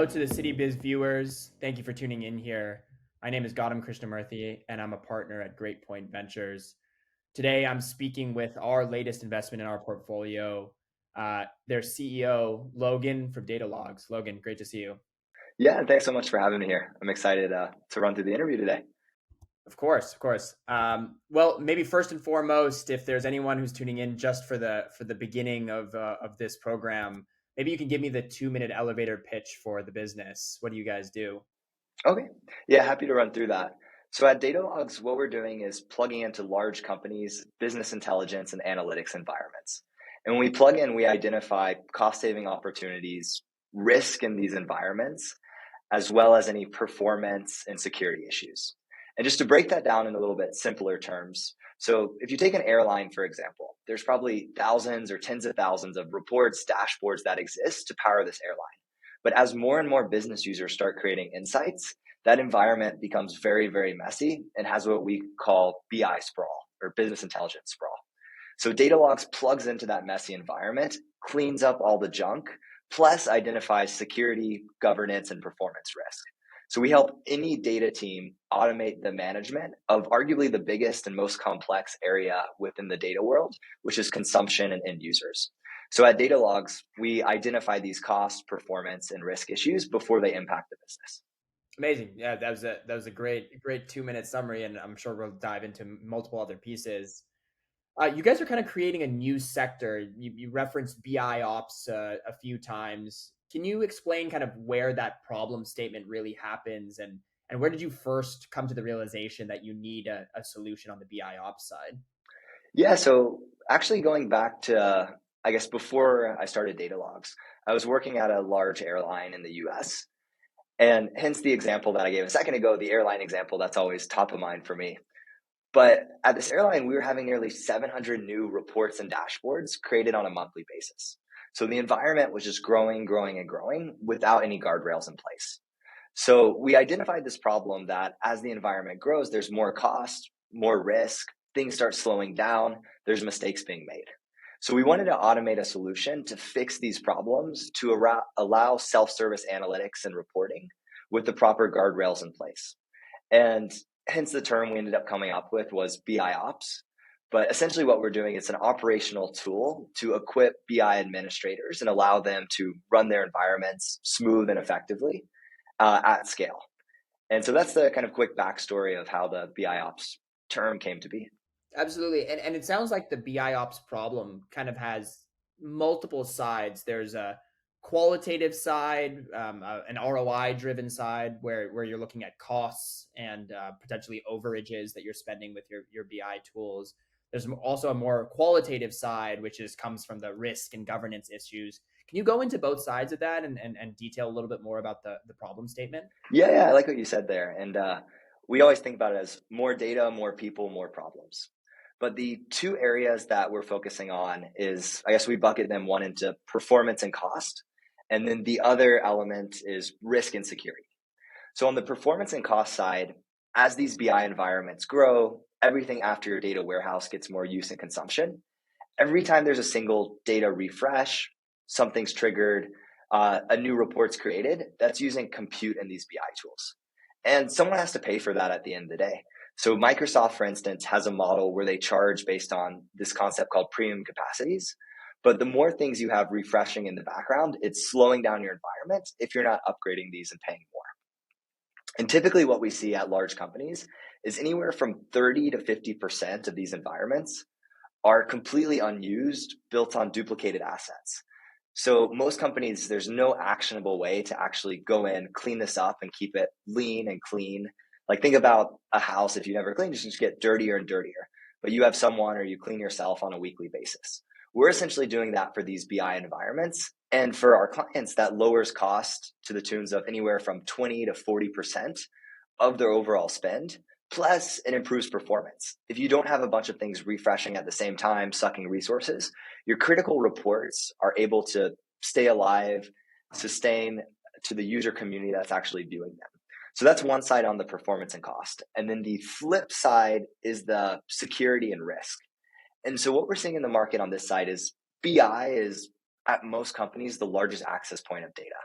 Hello to the City Biz viewers. Thank you for tuning in here. My name is Gautam Krishnamurthi, and I'm a partner at Great Point Ventures. Today, I'm speaking with our latest investment in our portfolio, their CEO, Logan from Datalogz. Logan, great to see you. Yeah, thanks so much for having me here. I'm excited to run through the interview today. Of course, of course. Well, maybe first and foremost, if there's anyone who's tuning in just for the beginning of this program, maybe you can give me the 2-minute elevator pitch for the business. What do you guys do? Okay. Yeah, happy to run through that. So at Datalogz, what we're doing is plugging into large companies' business intelligence and analytics environments. And when we plug in, we identify cost-saving opportunities, risk in these environments, as well as any performance and security issues. And just to break that down in a little bit simpler terms, so if you take an airline, for example, there's probably thousands or tens of thousands of reports, dashboards that exist to power this airline. But as more and more business users start creating insights, that environment becomes very, very messy and has what we call BI sprawl or business intelligence sprawl. So Datalogz plugs into that messy environment, cleans up all the junk, plus identifies security, governance, and performance risk. So we help any data team automate the management of arguably the biggest and most complex area within the data world, which is consumption and end users. So at Datalogz, we identify these cost, performance, and risk issues before they impact the business. Amazing. Yeah, that was a great 2-minute summary, and I'm sure we'll dive into multiple other pieces. You guys are kind of creating a new sector. You referenced BI ops a few times. Can you explain kind of where that problem statement really happens, and where did you first come to the realization that you need a solution on the BI ops side? Yeah, so actually going back to, I guess, before I started Datalogz, I was working at a large airline in the US. And hence the example that I gave a second ago, the airline example, that's always top of mind for me. But at this airline, we were having nearly 700 new reports and dashboards created on a monthly basis. So the environment was just growing, growing, and growing without any guardrails in place. So we identified this problem that as the environment grows, there's more cost, more risk, things start slowing down, there's mistakes being made. So we wanted to automate a solution to fix these problems to allow self-service analytics and reporting with the proper guardrails in place. And hence the term we ended up coming up with was BI Ops. But essentially what we're doing is an operational tool to equip BI administrators and allow them to run their environments smooth and effectively at scale. And so that's the kind of quick backstory of how the BI Ops term came to be. Absolutely. And it sounds like the BI ops problem kind of has multiple sides. There's a qualitative side, an ROI driven side where you're looking at costs and potentially overages that you're spending with your BI tools. There's also a more qualitative side, which comes from the risk and governance issues. Can you go into both sides of that and detail a little bit more about the problem statement? Yeah, I like what you said there. And we always think about it as more data, more people, more problems. But the two areas that we're focusing on is, I guess we bucket them one into performance and cost. And then the other element is risk and security. So on the performance and cost side, as these BI environments grow, everything after your data warehouse gets more use and consumption. Every time there's a single data refresh, something's triggered, a new report's created, that's using compute in these BI tools. And someone has to pay for that at the end of the day. So Microsoft, for instance, has a model where they charge based on this concept called premium capacities. But the more things you have refreshing in the background, it's slowing down your environment if you're not upgrading these and paying more. And typically what we see at large companies is anywhere from 30 to 50% of these environments are completely unused, built on duplicated assets. So most companies, there's no actionable way to actually go in, clean this up and keep it lean and clean. Like think about a house, if you never clean, you just get dirtier and dirtier, but you have someone or you clean yourself on a weekly basis. We're essentially doing that for these BI environments. And for our clients, that lowers cost to the tunes of anywhere from 20 to 40% of their overall spend. Plus, it improves performance. If you don't have a bunch of things refreshing at the same time, sucking resources, your critical reports are able to stay alive, sustain to the user community that's actually viewing them. So that's one side on the performance and cost. And then the flip side is the security and risk. And so what we're seeing in the market on this side is BI is, at most companies, the largest access point of data.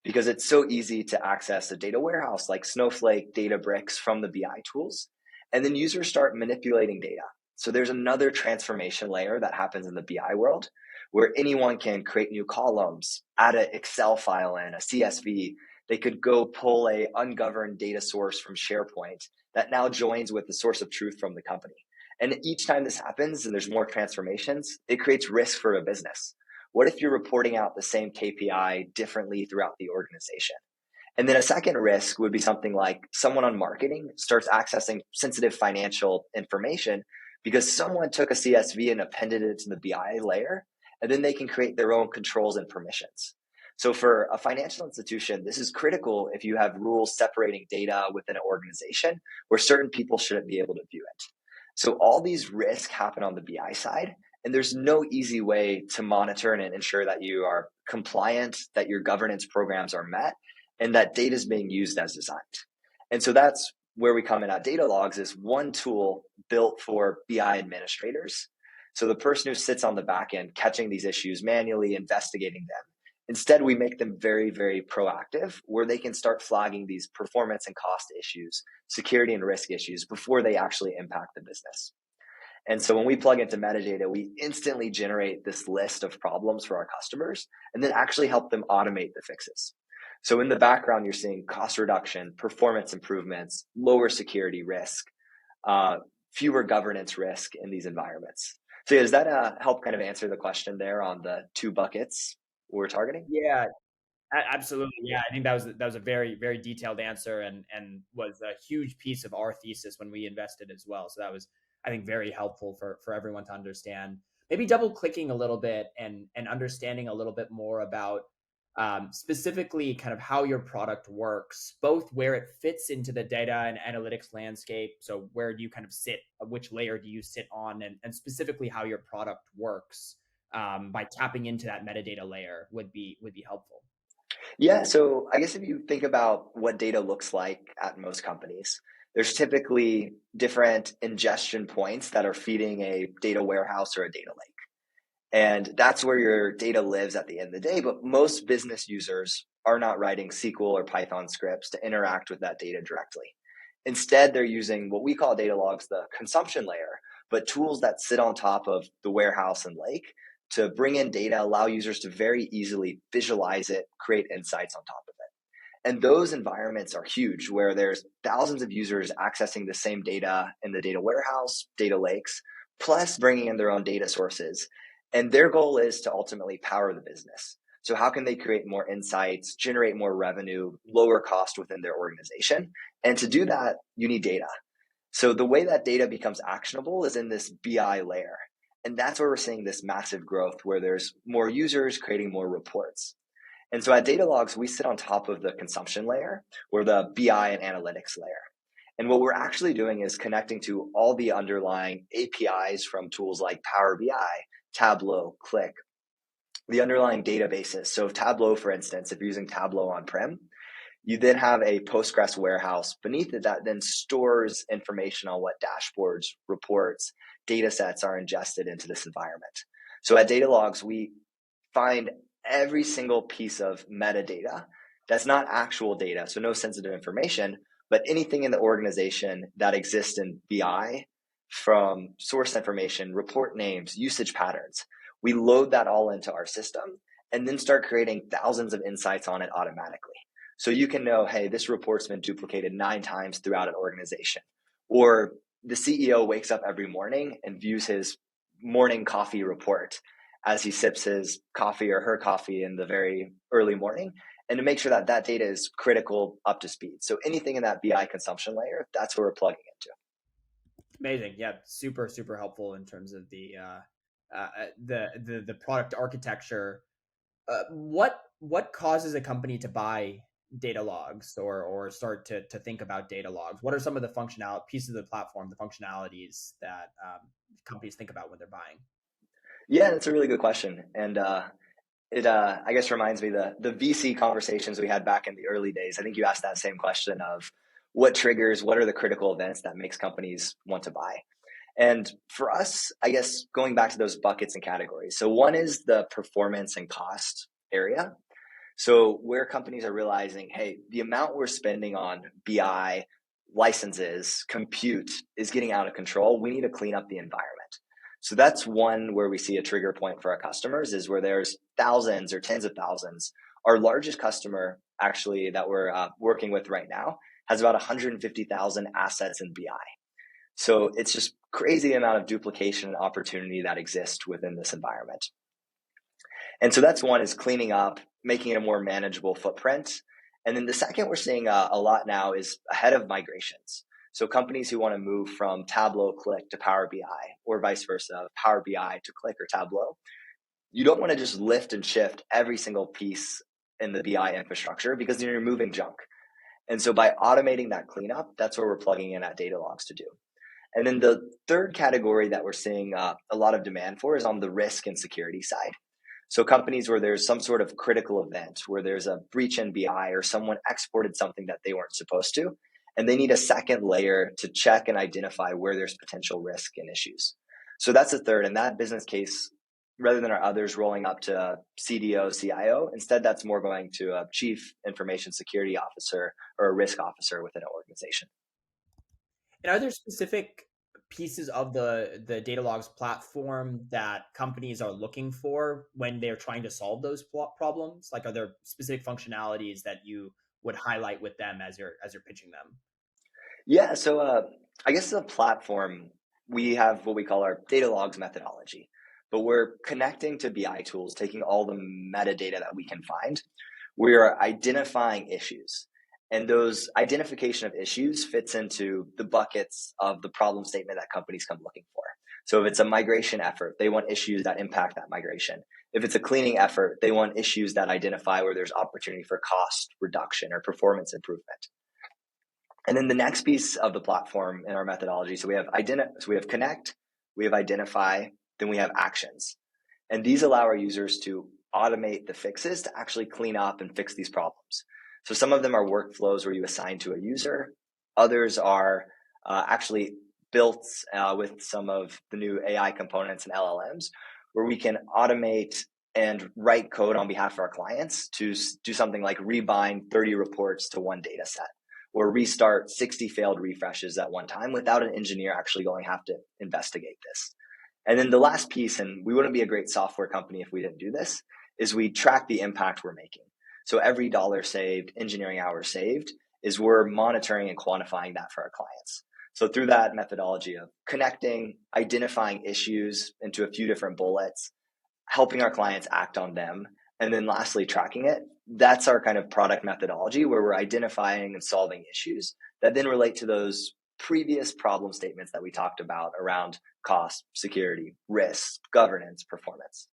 because it's so easy to access a data warehouse like Snowflake, Databricks from the BI tools. And then users start manipulating data. So there's another transformation layer that happens in the BI world where anyone can create new columns, add an Excel file in, a CSV. They could go pull a ungoverned data source from SharePoint that now joins with the source of truth from the company. And each time this happens and there's more transformations, it creates risk for a business. What if you're reporting out the same KPI differently throughout the organization? And then a second risk would be something like someone on marketing starts accessing sensitive financial information because someone took a CSV and appended it to the BI layer, and then they can create their own controls and permissions. So for a financial institution, this is critical if you have rules separating data within an organization where certain people shouldn't be able to view it. So all these risks happen on the BI side, and there's no easy way to monitor and ensure that you are compliant, that your governance programs are met, and that data is being used as designed. And so that's where we come in at Datalogz is one tool built for BI administrators. So the person who sits on the back end catching these issues, manually investigating them. Instead, we make them very, very proactive where they can start flagging these performance and cost issues, security and risk issues before they actually impact the business. And so when we plug into metadata, we instantly generate this list of problems for our customers and then actually help them automate the fixes. So in the background, you're seeing cost reduction, performance improvements, lower security risk, fewer governance risk in these environments. So does that help kind of answer the question there on the two buckets we're targeting? Yeah, absolutely. Yeah, I think that was a very very detailed answer, and was a huge piece of our thesis when we invested as well. So that was, I think, very helpful for everyone to understand. Maybe double clicking a little bit and understanding a little bit more about specifically kind of how your product works, both where it fits into the data and analytics landscape. So where do you kind of sit? Which layer do you sit on? And specifically how your product works by tapping into that metadata layer would be helpful. Yeah, so I guess if you think about what data looks like at most companies, there's typically different ingestion points that are feeding a data warehouse or a data lake. And that's where your data lives at the end of the day. But most business users are not writing SQL or Python scripts to interact with that data directly. Instead, they're using what we call Datalogz, the consumption layer, but tools that sit on top of the warehouse and lake to bring in data, allow users to very easily visualize it, create insights on top of it. And those environments are huge where there's thousands of users accessing the same data in the data warehouse, data lakes, plus bringing in their own data sources. And their goal is to ultimately power the business. So how can they create more insights, generate more revenue, lower cost within their organization? And to do that, you need data. So the way that data becomes actionable is in this BI layer. And that's where we're seeing this massive growth where there's more users creating more reports. And so at Datalogz, we sit on top of the consumption layer or the BI and analytics layer. And what we're actually doing is connecting to all the underlying APIs from tools like Power BI, Tableau, Click, the underlying databases. So Tableau, for instance, if you're using Tableau on-prem, you then have a Postgres warehouse beneath it that then stores information on what dashboards, reports, data sets are ingested into this environment. So at Datalogz, we find every single piece of metadata that's not actual data, so no sensitive information, but anything in the organization that exists in BI from source information, report names, usage patterns. We load that all into our system and then start creating thousands of insights on it automatically. So you can know, hey, this report's been duplicated 9 times throughout an organization. Or the CEO wakes up every morning and views his morning coffee report as he sips his coffee or her coffee in the very early morning, and to make sure that that data is critical up to speed. So anything in that BI consumption layer, that's what we're plugging into. Amazing. Yeah, super super helpful in terms of the product architecture. What causes a company to buy Datalogz or start to think about Datalogz? What are some of the functional pieces of the platform, the functionalities that companies think about when they're buying? Yeah, that's a really good question. And it, I guess, reminds me the VC conversations we had back in the early days. I think you asked that same question of what triggers, what are the critical events that makes companies want to buy? And for us, I guess, going back to those buckets and categories. So one is the performance and cost area. So where companies are realizing, hey, the amount we're spending on BI licenses, compute is getting out of control. We need to clean up the environment. So that's one where we see a trigger point for our customers, is where there's thousands or tens of thousands. Our largest customer, actually, that we're working with right now, has about 150,000 assets in BI. So it's just crazy amount of duplication and opportunity that exists within this environment. And so that's one, is cleaning up, making it a more manageable footprint. And then the second we're seeing a lot now is ahead of migrations. So companies who want to move from Tableau Click to Power BI, or vice versa, Power BI to Click or Tableau, you don't want to just lift and shift every single piece in the BI infrastructure, because then you're moving junk. And so by automating that cleanup, that's where we're plugging in at Datalogz to do. And then the third category that we're seeing a lot of demand for is on the risk and security side. So companies where there's some sort of critical event, where there's a breach in BI or someone exported something that they weren't supposed to, and they need a second layer to check and identify where there's potential risk and issues. So that's the third. And that business case, rather than our others rolling up to CDO, CIO, instead that's more going to a chief information security officer or a risk officer within an organization. And are there specific pieces of the Datalogz platform that companies are looking for when they're trying to solve those problems? Like, are there specific functionalities that you would highlight with them as you're pitching them? Yeah, so I guess the platform, we have what we call our Datalogz methodology, but we're connecting to BI tools, taking all the metadata that we can find. We are identifying issues, and those identification of issues fits into the buckets of the problem statement that companies come looking for. So if it's a migration effort, they want issues that impact that migration. If it's a cleaning effort, they want issues that identify where there's opportunity for cost reduction or performance improvement. And then the next piece of the platform in our methodology, so we have connect, we have identify, then we have actions. And these allow our users to automate the fixes to actually clean up and fix these problems. So some of them are workflows where you assign to a user. Others are actually built with some of the new AI components and LLMs, where we can automate and write code on behalf of our clients to do something like rebind 30 reports to one data set, or restart 60 failed refreshes at one time without an engineer actually going to have to investigate this. And then the last piece, and we wouldn't be a great software company if we didn't do this, is we track the impact we're making. So every dollar saved, engineering hours saved, is we're monitoring and quantifying that for our clients. So through that methodology of connecting, identifying issues into a few different bullets, helping our clients act on them, and then lastly, tracking it, that's our kind of product methodology, where we're identifying and solving issues that then relate to those previous problem statements that we talked about around cost, security, risk, governance, performance.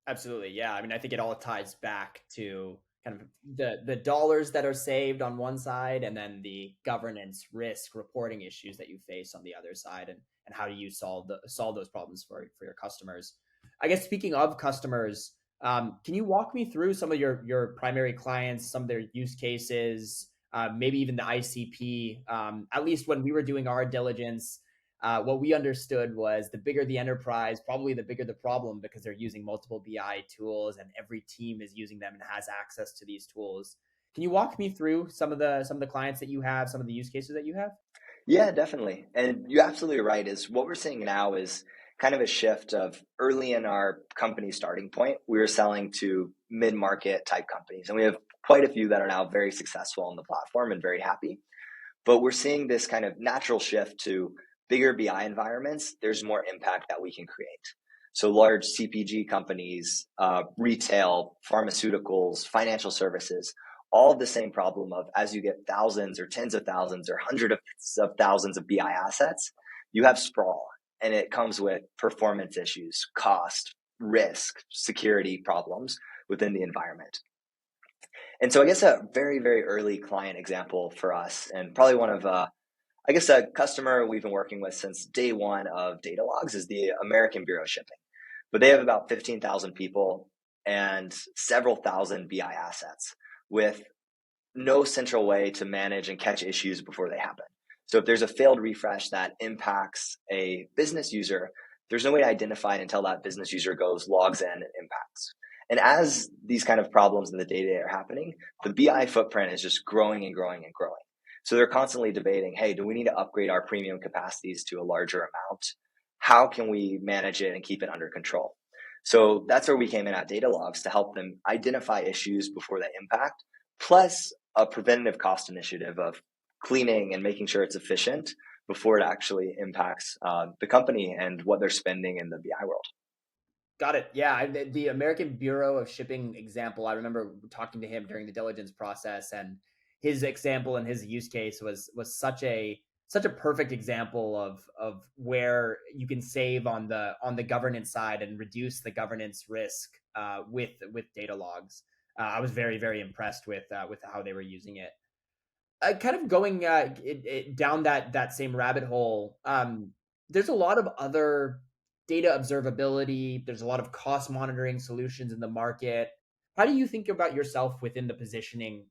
Absolutely. Yeah. I mean, I think it all ties back to kind of the dollars that are saved on one side, and then the governance, risk, reporting issues that you face on the other side, and how do you solve those problems for your customers. I guess, speaking of customers, can you walk me through some of your primary clients, some of their use cases, maybe even the ICP? At least when we were doing our diligence, what we understood was the bigger the enterprise, probably the bigger the problem, because they're using multiple BI tools and every team is using them and has access to these tools. Can you walk me through some of the clients that you have, some of the use cases that you have? Yeah, definitely. And you're absolutely right, is what we're seeing now is kind of a shift of early in our company starting point, we were selling to mid-market type companies. And we have quite a few that are now very successful on the platform and very happy. But we're seeing this kind of natural shift to bigger BI environments. There's more impact that we can create. So large CPG companies, retail, pharmaceuticals, financial services, all of the same problem of, as you get thousands or tens of thousands or hundreds of thousands of BI assets, you have sprawl, and it comes with performance issues, cost, risk, security problems within the environment. And so I guess a very, very early client example for us, and probably one of, I guess, a customer we've been working with since day one of Datalogz, is the American Bureau of Shipping. But they have about 15,000 people and several thousand BI assets with no central way to manage and catch issues before they happen. So if there's a failed refresh that impacts a business user, there's no way to identify it until that business user logs in and impacts. And as these kind of problems in the day-to-day are happening, the BI footprint is just growing and growing and growing. So they're constantly debating, hey, do we need to upgrade our premium capacities to a larger amount? How can we manage it and keep it under control? So that's where we came in at Datalogz to help them identify issues before they impact, plus a preventative cost initiative of cleaning and making sure it's efficient before it actually impacts the company and what they're spending in the BI world. Got it. Yeah, the American Bureau of Shipping example, I remember talking to him during the diligence process, and his example and his use case was such a perfect example of where you can save on the governance side and reduce the governance risk with Datalogz. I was very impressed with how they were using it. Kind of going down that same rabbit hole. There's a lot of other data observability. There's a lot of cost monitoring solutions in the market. How do you think about yourself within the positioning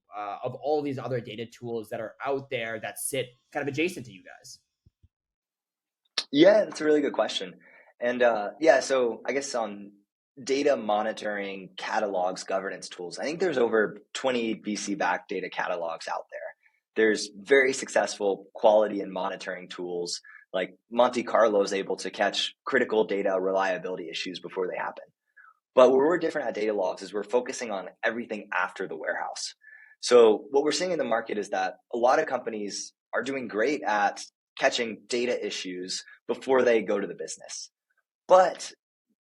of all these other data tools that are out there that sit kind of adjacent to you guys? Yeah, that's a really good question. And so I guess on data monitoring catalogs, governance tools, I think there's over 20 BC backed data catalogs out there. There's very successful quality and monitoring tools like Monte Carlo is able to catch critical data reliability issues before they happen. But where we're different at Datalogz is we're focusing on everything after the warehouse. So what we're seeing in the market is that a lot of companies are doing great at catching data issues before they go to the business. But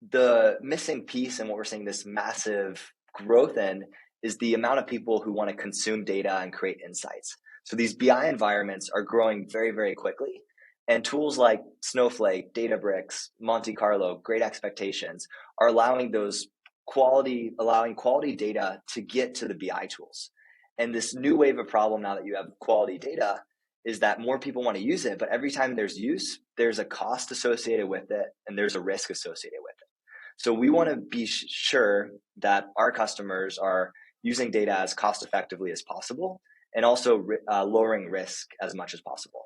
the missing piece and what we're seeing this massive growth in is the amount of people who want to consume data and create insights. So these BI environments are growing very quickly. And tools like Snowflake, Databricks, Monte Carlo, Great Expectations are allowing quality data to get to the BI tools. And this new wave of problem now that you have quality data is that more people want to use it, but every time there's use, there's a cost associated with it and there's a risk associated with it. So we want to be sure that our customers are using data as cost effectively as possible and also lowering risk as much as possible.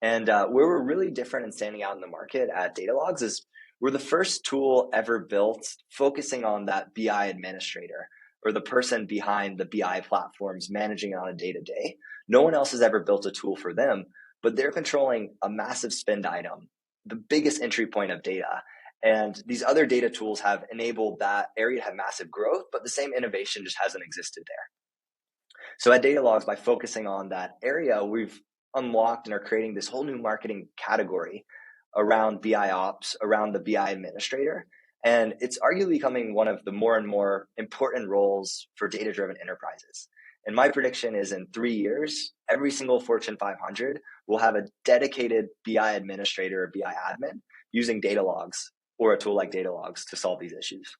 And where we're really different and standing out in the market at Datalogz is we're the first tool ever built focusing on that BI administrator or the person behind the BI platforms managing it on a day-to-day. No one else has ever built a tool for them, but they're controlling a massive spend item, the biggest entry point of data. And these other data tools have enabled that area to have massive growth, but the same innovation just hasn't existed there. So at Datalogz, by focusing on that area, we've unlocked and are creating this whole new marketing category around BI ops, around the BI administrator. And it's arguably becoming one of the more and more important roles for data-driven enterprises. And my prediction is in 3 years, every single Fortune 500 will have a dedicated BI administrator or BI admin using Datalogz or a tool like Datalogz to solve these issues.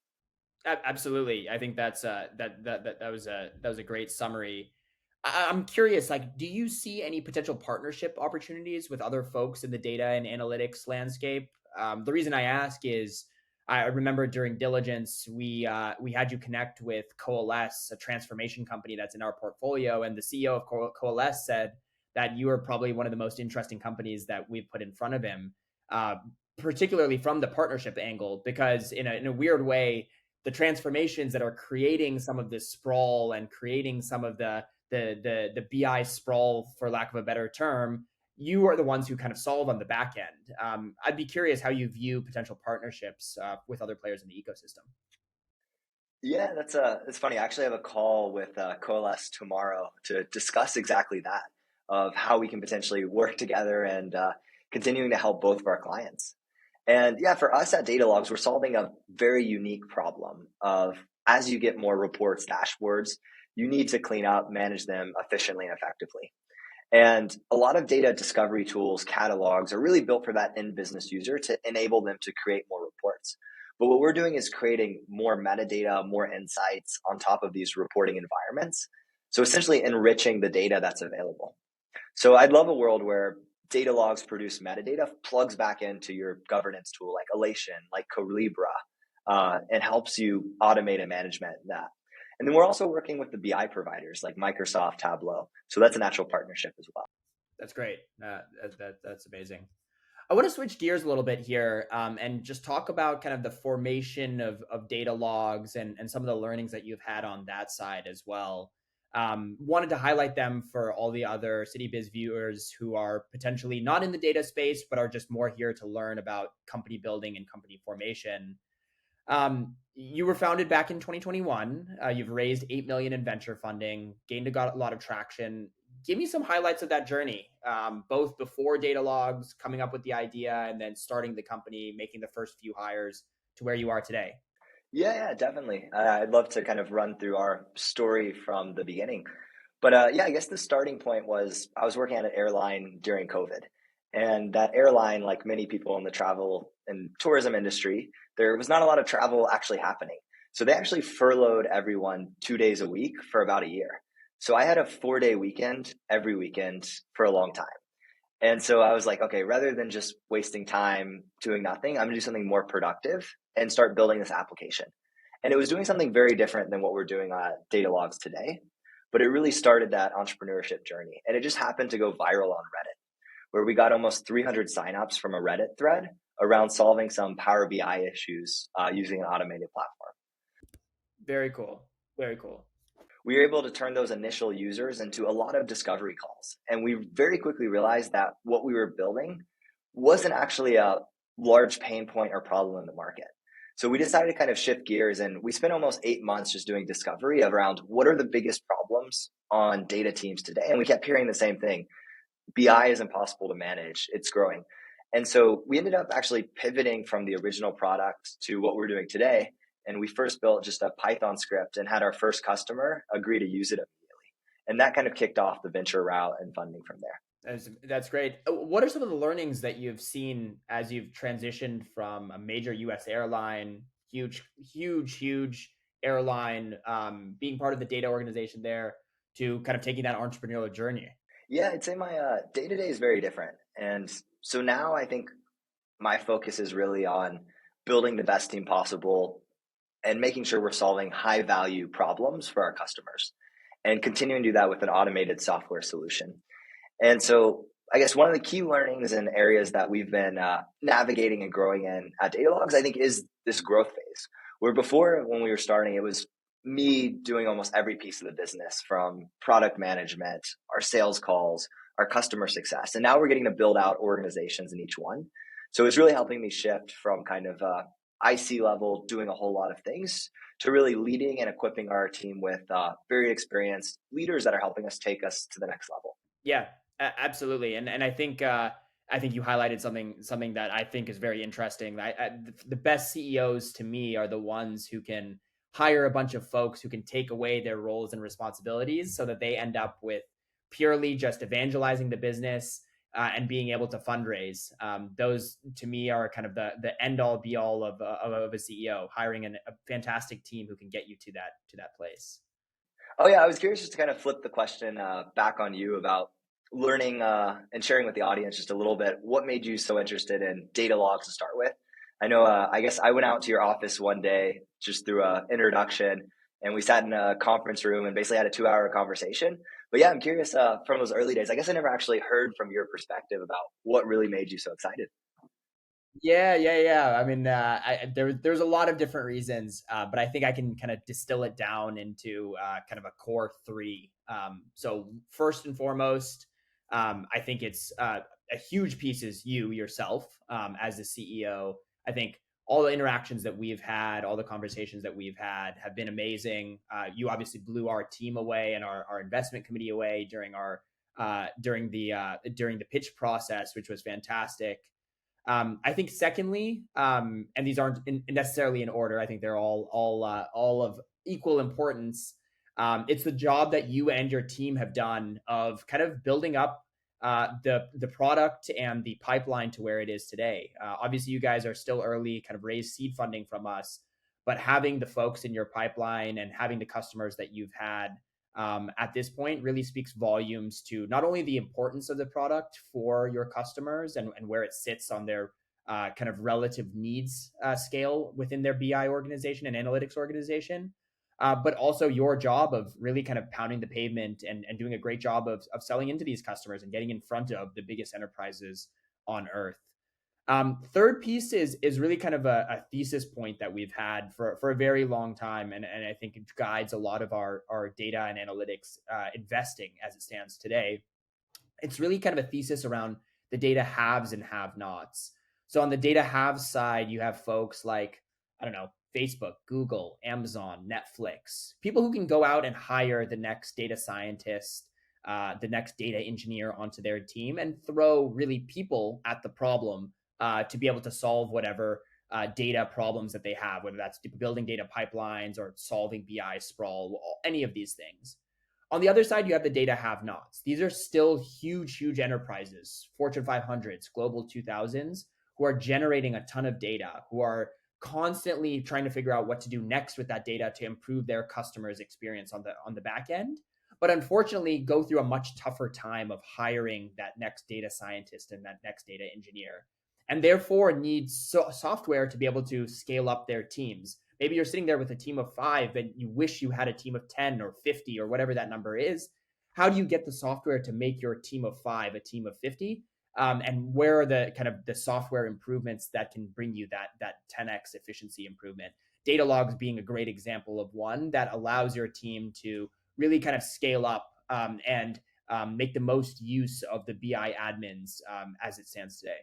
Absolutely. I think that was a great summary. I'm curious, like, do you see any potential partnership opportunities with other folks in the data and analytics landscape? The reason I ask is I remember during diligence we had you connect with Coalesce, a transformation company that's in our portfolio, and the CEO of Coalesce said that you are probably one of the most interesting companies that we've put in front of him, uh, particularly from the partnership angle, because in a weird way, the transformations that are creating some of this sprawl and creating some of the BI sprawl, for lack of a better term, you are the ones who kind of solve on the back end. I'd be curious how you view potential partnerships with other players in the ecosystem. Yeah, it's funny. I actually have a call with Coalesce tomorrow to discuss exactly that of how we can potentially work together and continuing to help both of our clients. And yeah, for us at Datalogz, we're solving a very unique problem of as you get more reports, dashboards, you need to clean up, manage them efficiently and effectively. And a lot of data discovery tools, catalogs are really built for that end business user to enable them to create more reports. But what we're doing is creating more metadata, more insights on top of these reporting environments. So essentially enriching the data that's available. So I'd love a world where data logs produce metadata, plugs back into your governance tool like Elation, like Colibra, and helps you automate and management that. And then we're also working with the BI providers like Microsoft, Tableau. So that's a natural partnership as well. That's great. That's amazing. I want to switch gears a little bit here, and just talk about kind of the formation of Datalogz and some of the learnings that you've had on that side as well. Wanted to highlight them for all the other CityBiz viewers who are potentially not in the data space, but are just more here to learn about company building and company formation. You were founded back in 2021. You've raised 8 million in venture funding, gained a lot of traction. Give me some highlights of that journey, both before Datalogz, coming up with the idea, and then starting the company, making the first few hires to where you are today. Yeah, definitely. I'd love to kind of run through our story from the beginning. But yeah, I guess the starting point was I was working at an airline during COVID. And that airline, like many people in the travel and tourism industry, there was not a lot of travel actually happening. So they actually furloughed everyone 2 days a week for about a year. So I had a 4 day weekend every weekend for a long time. And so I was like, okay, rather than just wasting time doing nothing, I'm gonna do something more productive and start building this application. And it was doing something very different than what we're doing at Datalogz today. But it really started that entrepreneurship journey. And it just happened to go viral on Reddit, where we got almost 300 signups from a Reddit thread around solving some Power BI issues using an automated platform. Very cool. Very cool. We were able to turn those initial users into a lot of discovery calls. And we very quickly realized that what we were building wasn't actually a large pain point or problem in the market. So we decided to kind of shift gears, and we spent almost 8 months just doing discovery around what are the biggest problems on data teams today. And we kept hearing the same thing. BI is impossible to manage. It's growing. And so we ended up actually pivoting from the original product to what we're doing today. And we first built just a Python script and had our first customer agree to use it immediately. And that kind of kicked off the venture route and funding from there. That's great. What are some of the learnings that you've seen as you've transitioned from a major US airline, huge airline, being part of the data organization there, to kind of taking that entrepreneurial journey? Yeah, I'd say my day to day is very different. And so now I think my focus is really on building the best team possible and making sure we're solving high value problems for our customers and continuing to do that with an automated software solution. And so I guess one of the key learnings and areas that we've been navigating and growing in at Datalogz, I think, is this growth phase. Where before, when we were starting, it was me doing almost every piece of the business, from product management, our sales calls, our customer success. And now we're getting to build out organizations in each one. So it's really helping me shift from kind of IC level, doing a whole lot of things, to really leading and equipping our team with very experienced leaders that are helping us take us to the next level. Yeah, absolutely. And I think you highlighted something that I think is very interesting. The best CEOs to me are the ones who can hire a bunch of folks who can take away their roles and responsibilities so that they end up with purely just evangelizing the business, and being able to fundraise. Those to me are kind of the end all be all of a CEO, hiring a fantastic team who can get you to that place. Oh yeah, I was curious just to kind of flip the question back on you about learning and sharing with the audience just a little bit. What made you so interested in Datalogz to start with? I know, I guess I went out to your office one day just through an introduction, and we sat in a conference room and basically had a 2 hour conversation. But yeah, I'm curious from those early days. I guess I never actually heard from your perspective about what really made you so excited. Yeah. I mean, there's a lot of different reasons, but I think I can kind of distill it down into kind of a core three. So first and foremost, I think it's a huge piece is you yourself, as the CEO. I think all the interactions that we've had, all the conversations that we've had have been amazing. You obviously blew our team away and our investment committee away during the pitch process, which was fantastic. I think secondly, and these aren't necessarily in order. I think they're all of equal importance. It's the job that you and your team have done of kind of building up the product and the pipeline to where it is today. Obviously, you guys are still early, kind of raised seed funding from us, but having the folks in your pipeline and having the customers that you've had, at this point, really speaks volumes to not only the importance of the product for your customers and where it sits on their kind of relative needs scale within their BI organization and analytics organization, but also your job of really kind of pounding the pavement and doing a great job of selling into these customers and getting in front of the biggest enterprises on earth. Third piece is really kind of a thesis point that we've had for a very long time, and I think it guides a lot of our data and analytics investing as it stands today. It's really kind of a thesis around the data haves and have nots. So on the data haves side, you have folks like, I don't know, Facebook, Google, Amazon, Netflix, people who can go out and hire the next data scientist, the next data engineer onto their team and throw really people at the problem to be able to solve whatever data problems that they have, whether that's building data pipelines or solving BI sprawl, any of these things. On the other side, you have the data have nots. These are still huge, huge enterprises, Fortune 500s, Global 2000s, who are generating a ton of data, who are constantly trying to figure out what to do next with that data to improve their customers' experience on the back end. But unfortunately, go through a much tougher time of hiring that next data scientist and that next data engineer, and therefore need software to be able to scale up their teams. Maybe you're sitting there with a team of 5 and you wish you had a team of 10 or 50 or whatever that number is. How do you get the software to make your team of 5 a team of 50? And where are the kind of the software improvements that can bring you that 10x efficiency improvement? Datalogz being a great example of one that allows your team to really kind of scale up and make the most use of the BI admins as it stands today.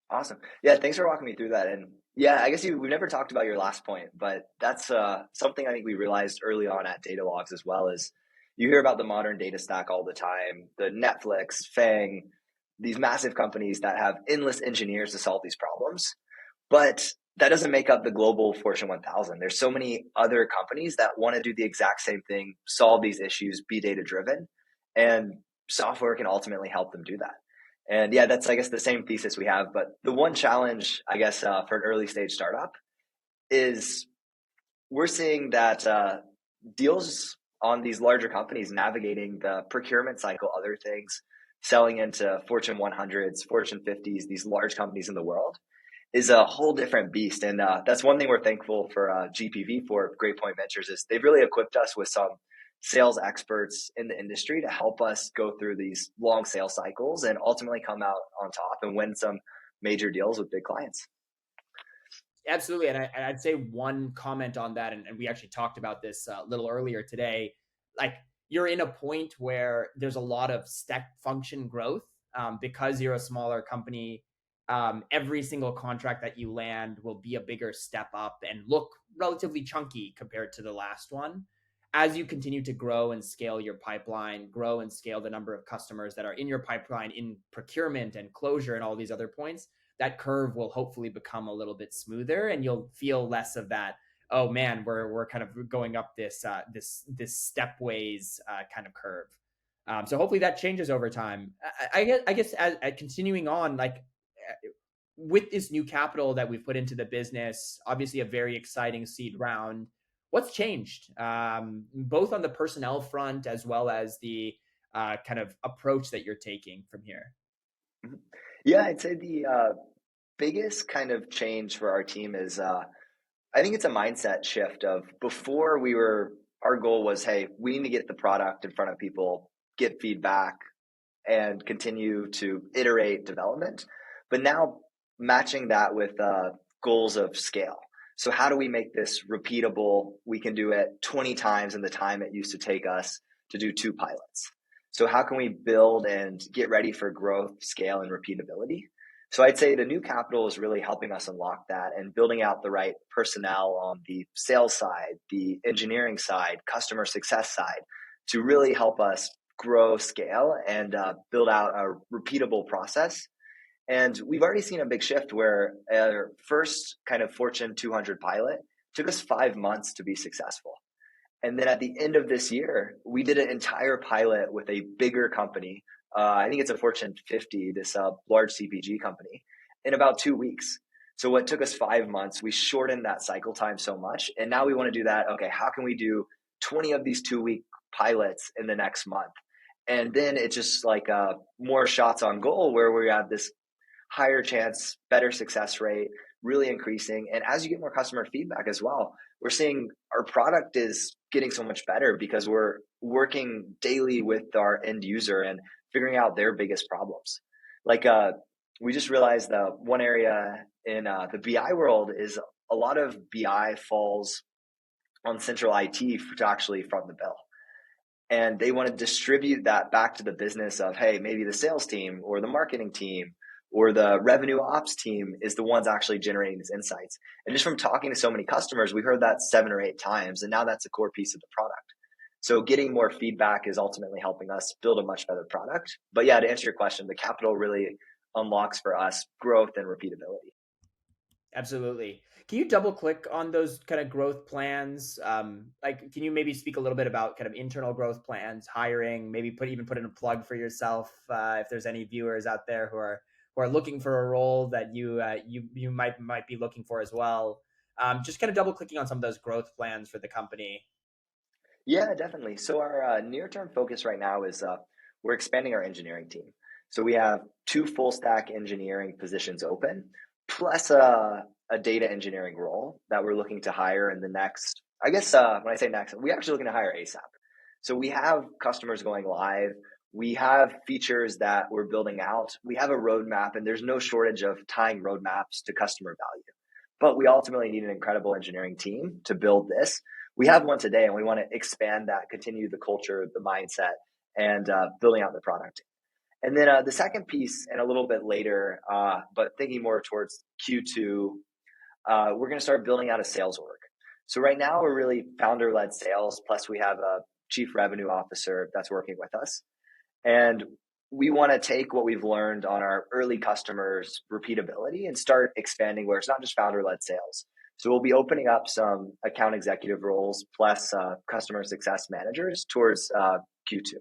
Awesome. Yeah, thanks for walking me through that. And yeah, I guess we've never talked about your last point, but that's something I think we realized early on at Datalogz as well. Is you hear about the modern data stack all the time, the Netflix, Fang, these massive companies that have endless engineers to solve these problems. But that doesn't make up the global Fortune 1000. There's so many other companies that want to do the exact same thing, solve these issues, be data driven, and software can ultimately help them do that. And yeah, that's, I guess, the same thesis we have. But the one challenge, I guess, for an early stage startup is we're seeing that deals on these larger companies navigating the procurement cycle, other things, selling into Fortune 100s, Fortune 50s, these large companies in the world is a whole different beast. And that's one thing we're thankful for GPV, for Great Point Ventures, is they've really equipped us with some sales experts in the industry to help us go through these long sales cycles and ultimately come out on top and win some major deals with big clients. Absolutely. And I'd say one comment on that, and we actually talked about this a little earlier today, like you're in a point where there's a lot of step function growth because you're a smaller company. Every single contract that you land will be a bigger step up and look relatively chunky compared to the last one. As you continue to grow and scale your pipeline, grow and scale the number of customers that are in your pipeline in procurement and closure and all these other points, that curve will hopefully become a little bit smoother, and you'll feel less of that, oh man, we're kind of going up this stepways kind of curve. So hopefully that changes over time. I guess as continuing on, like with this new capital that we've put into the business, obviously a very exciting seed round. What's changed, both on the personnel front as well as the kind of approach that you're taking from here? Yeah, I'd say the biggest kind of change for our team is I think it's a mindset shift of before our goal was, hey, we need to get the product in front of people, get feedback, and continue to iterate development. But now matching that with goals of scale. So how do we make this repeatable? We can do it 20 times in the time it used to take us to do 2 pilots. So how can we build and get ready for growth, scale, and repeatability? So I'd say the new capital is really helping us unlock that and building out the right personnel on the sales side, the engineering side, customer success side, to really help us grow, scale, and build out a repeatable process. And we've already seen a big shift where our first kind of Fortune 200 pilot took us 5 months to be successful. And then at the end of this year, we did an entire pilot with a bigger company. I think it's a Fortune 50, this large CPG company, in about 2 weeks. So what took us 5 months, we shortened that cycle time so much. And now we want to do that. Okay, how can we do 20 of these 2-week pilots in the next month? And then it's just like more shots on goal where we have this higher chance, better success rate, really increasing. And as you get more customer feedback as well, we're seeing our product is getting so much better because we're working daily with our end user and figuring out their biggest problems. Like we just realized that one area in the BI world is a lot of BI falls on central IT to actually front the bill. And they want to distribute that back to the business of, hey, maybe the sales team or the marketing team or the revenue ops team is the ones actually generating these insights. And just from talking to so many customers, we heard that 7 or 8 times, and now that's a core piece of the product. So getting more feedback is ultimately helping us build a much better product. But yeah, to answer your question, the capital really unlocks for us growth and repeatability. Absolutely. Can you double click on those kind of growth plans? Like, can you maybe speak a little bit about kind of internal growth plans, hiring, maybe put in a plug for yourself if there's any viewers out there who are looking for a role that you might be looking for as well. Just kind of double clicking on some of those growth plans for the company. Yeah, definitely. So our near-term focus right now is we're expanding our engineering team. So we have 2 full stack engineering positions open, plus a data engineering role that we're looking to hire in the next, I guess when I say next, we actually looking to hire ASAP. So we have customers going live. We have features that we're building out. We have a roadmap, and there's no shortage of tying roadmaps to customer value. But we ultimately need an incredible engineering team to build this. We have one today, and we want to expand that, continue the culture, the mindset, and building out the product. And then the second piece, and a little bit later, but thinking more towards Q2, we're going to start building out a sales org. So right now we're really founder-led sales, plus we have a chief revenue officer that's working with us. And we want to take what we've learned on our early customers' repeatability and start expanding where it's not just founder-led sales. So we'll be opening up some account executive roles plus customer success managers towards Q2.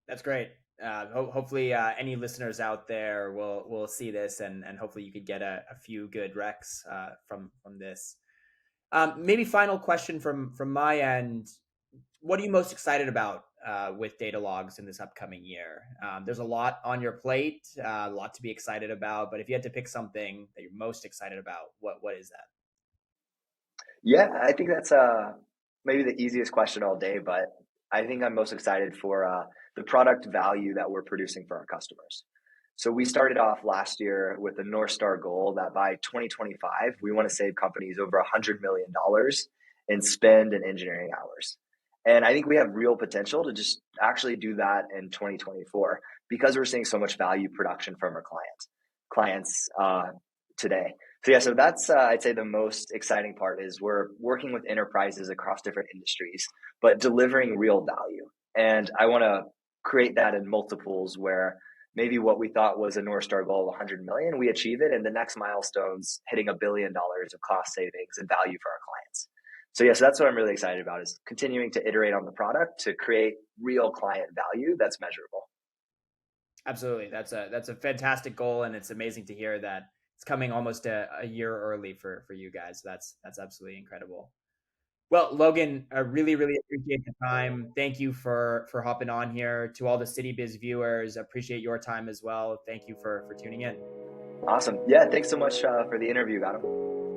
That's great. Hopefully, any listeners out there will see this, and hopefully you could get a few good recs from this. Maybe final question from my end. What are you most excited about with Datalogz in this upcoming year? There's a lot on your plate, a lot to be excited about. But if you had to pick something that you're most excited about, what is that? Yeah, I think that's maybe the easiest question all day, but I think I'm most excited for the product value that we're producing for our customers. So we started off last year with a North Star goal that by 2025, we want to save companies over $100 million in spend and engineering hours. And I think we have real potential to just actually do that in 2024 because we're seeing so much value production from our clients today. So yeah, so that's I'd say the most exciting part is we're working with enterprises across different industries, but delivering real value. And I want to create that in multiples where maybe what we thought was a North Star goal of 100 million, we achieve it, and the next milestone's hitting $1 billion of cost savings and value for our clients. So yeah, so that's what I'm really excited about is continuing to iterate on the product to create real client value that's measurable. Absolutely, that's a fantastic goal, and it's amazing to hear that it's coming almost a year early for you guys. That's absolutely incredible. Well, Logan, I really appreciate the time. Thank you for hopping on here. To all the CityBiz viewers, appreciate your time as well. Thank you for tuning in. Awesome. Yeah, thanks so much for the interview, Gautam.